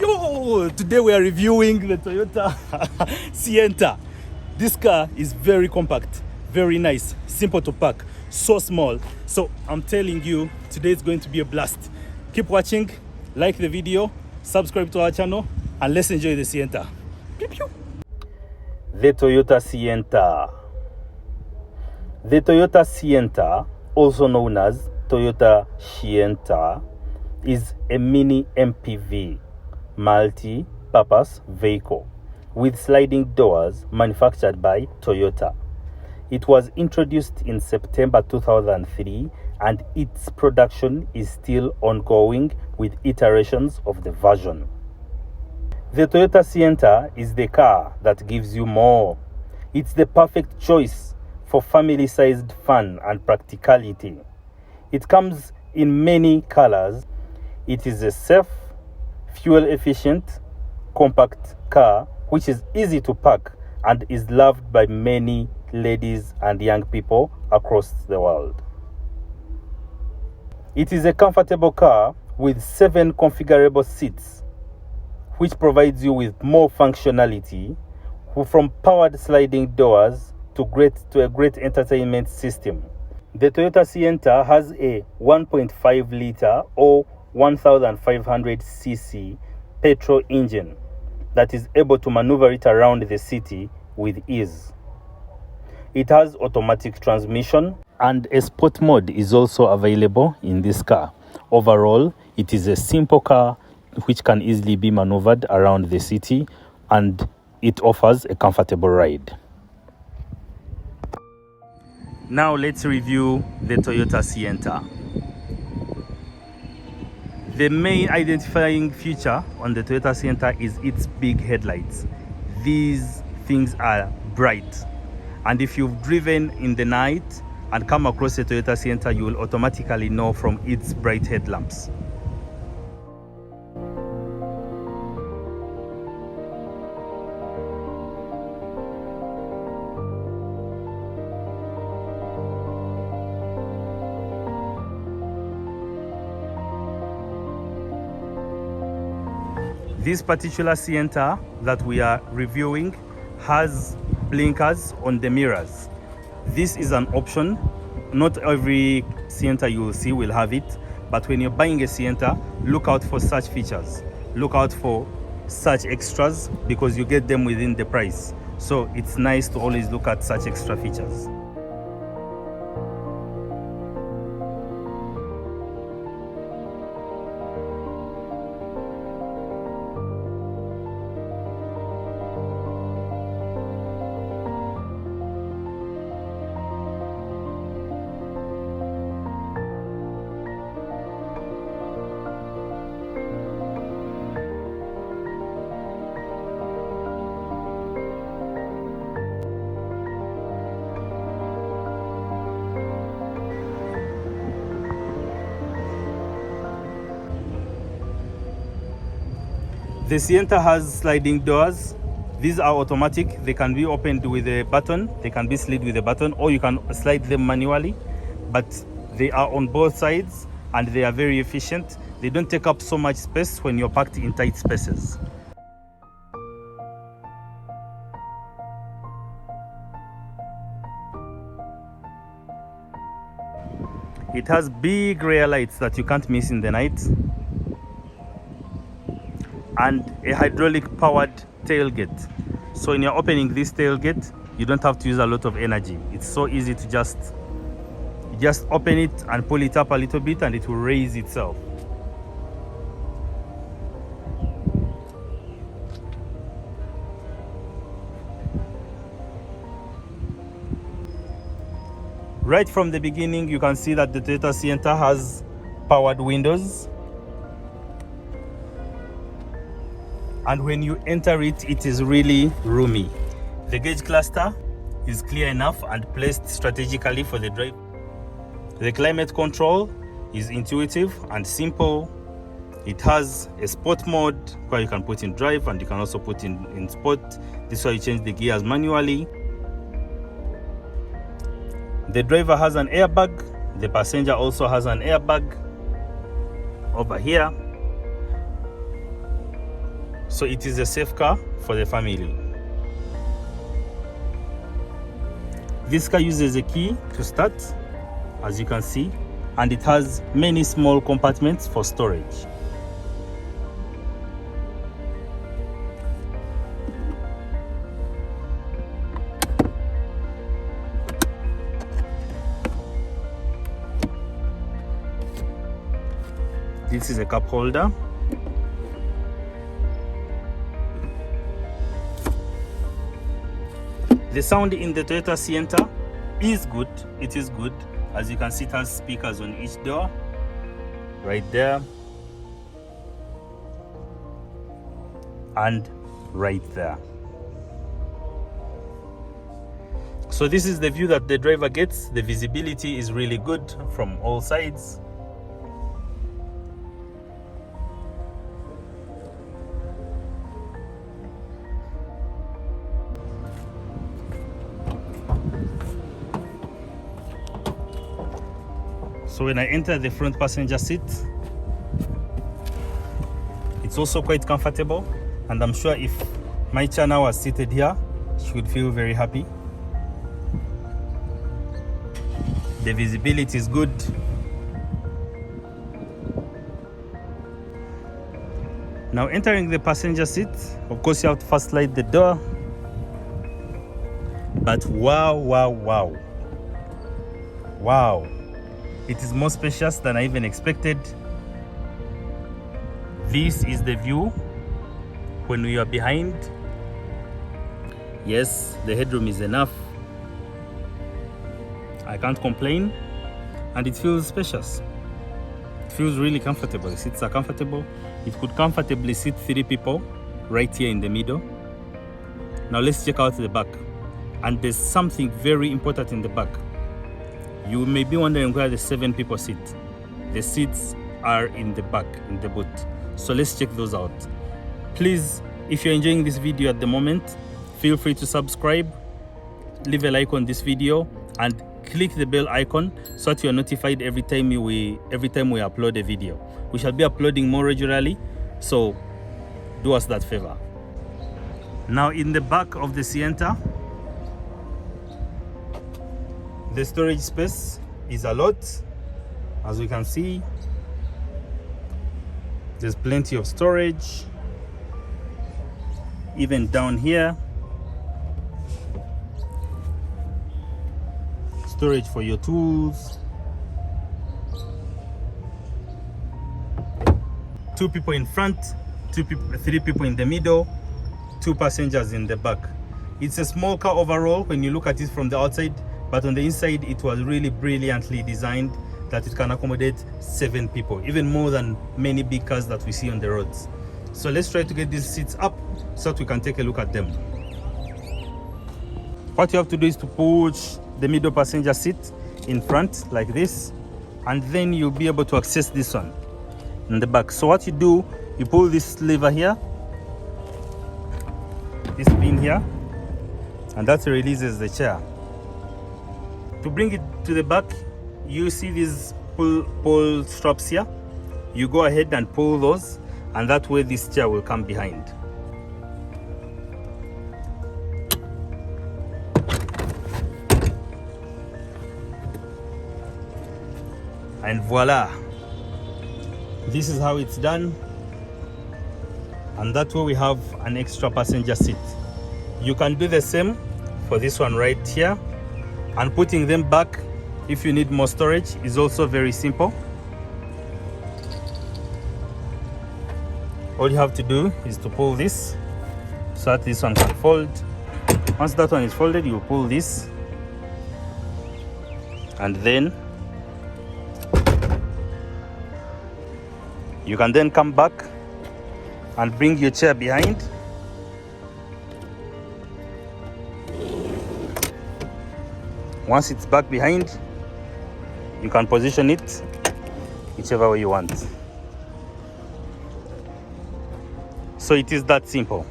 Yo, today we are reviewing the Toyota Sienta. This car is very compact, very nice, simple to park, so small. So I'm telling you, today is going to be a blast. Keep watching, like the video, subscribe to our channel, and let's enjoy the Sienta. Pew pew. The Toyota Sienta. The Toyota Sienta, also known as Toyota Sienta, is a mini MPV, multi-purpose vehicle with sliding doors manufactured by Toyota. It was introduced in September 2003 and its production is still ongoing with iterations of the version. The Toyota Sienta is the car that gives you more. It's the perfect choice for family-sized fun and practicality. It comes in many colors. It is a safe, fuel-efficient, compact car which is easy to park and is loved by many ladies and young people across the world. It is a comfortable car with 7 configurable seats, which provides you with more functionality, from powered sliding doors to a great entertainment system. The Toyota Sienta has a 1.5 liter or 1500cc petrol engine that is able to maneuver it around the city with ease. It has automatic transmission and a sport mode is also available in this car. Overall, it is a simple car which can easily be maneuvered around the city and it offers a comfortable ride. Now let's review the Toyota Sienta. The main identifying feature on the Toyota Sienta is its big headlights. These things are bright, and if you've driven in the night and come across a Toyota Sienta, you will automatically know from its bright headlamps. This particular Sienta that we are reviewing has blinkers on the mirrors. This is an option. Not every Sienta you will see will have it, but when you're buying a Sienta, look out for such features. Look out for such extras because you get them within the price. So it's nice to always look at such extra features. The Sienta has sliding doors. These are automatic. They can be opened with a button. They can be slid with a button, or you can slide them manually. But they are on both sides and they are very efficient. They don't take up so much space when you're parked in tight spaces. It has big rear lights that you can't miss in the night, and a hydraulic powered tailgate. So when you're opening this tailgate, you don't have to use a lot of energy. It's so easy to just open it and pull it up a little bit and it will raise itself. Right from the beginning, you can see that the Toyota Sienta has powered windows. And when you enter it, it is really roomy. The gauge cluster is clear enough and placed strategically for the drive. The climate control is intuitive and simple. It has a sport mode where you can put in drive and you can also put in sport. This is why you change the gears manually. The driver has an airbag. The passenger also has an airbag over here. So it is a safe car for the family. This car uses a key to start, as you can see, and it has many small compartments for storage. This is a cup holder. The sound in the Toyota Sienta is good. It is good. As you can see, it has speakers on each door. Right there. And right there. So this is the view that the driver gets. The visibility is really good from all sides. So when I enter the front passenger seat, it's also quite comfortable, and I'm sure if my Chana was seated here, she would feel very happy. The visibility is good. Now entering the passenger seat, of course you have to first slide the door. But wow, wow, wow. Wow. It is more spacious than I even expected. This is the view when we are behind. Yes, the headroom is enough. I can't complain, and it feels spacious. It feels really comfortable. The seats are comfortable. It could comfortably seat 3 people right here in the middle. Now let's check out the back. And there's something very important in the back. You may be wondering where the 7 people sit. The seats are in the back, in the boot. So let's check those out. Please, if you're enjoying this video at the moment, feel free to subscribe, leave a like on this video, and click the bell icon so that you are notified every time we upload a video. We shall be uploading more regularly, so do us that favor. Now in the back of the Sienta, the storage space is a lot. As you can see, there's plenty of storage. Even down here, storage for your tools. 2 people in front, 3 people in the middle, 2 passengers in the back. It's a small car overall when you look at it from the outside, but on the inside it was really brilliantly designed that it can accommodate 7 people, even more than many big cars that we see on the roads. So let's try to get these seats up so that we can take a look at them. What you have to do is to push the middle passenger seat in front like this, and then you'll be able to access this one in the back. So what you do, you pull this lever here, this pin here, and that releases the chair. To bring it to the back, you see these pull straps here. You go ahead and pull those, and that way this chair will come behind. And voila, this is how it's done. And that way we have an extra passenger seat. You can do the same for this one right here. And putting them back, if you need more storage, is also very simple. All you have to do is to pull this so that this one can fold. Once that one is folded, you pull this, and then you can then come back and bring your chair behind. Once it's back behind, you can position it whichever way you want. So it is that simple.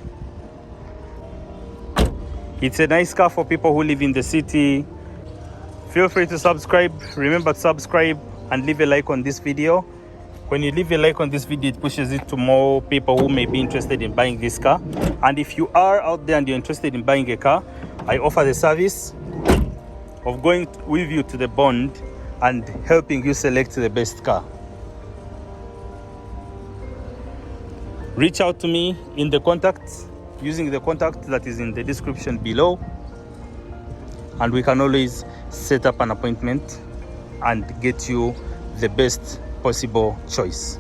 It's a nice car for people who live in the city. Feel free to subscribe. Remember to subscribe and leave a like on this video. When you leave a like on this video, it pushes it to more people who may be interested in buying this car. And if you are out there and you're interested in buying a car, I offer the service of going with you to the bond and helping you select the best car. Reach out to me in the contacts, using the contact that is in the description below, and we can always set up an appointment and get you the best possible choice.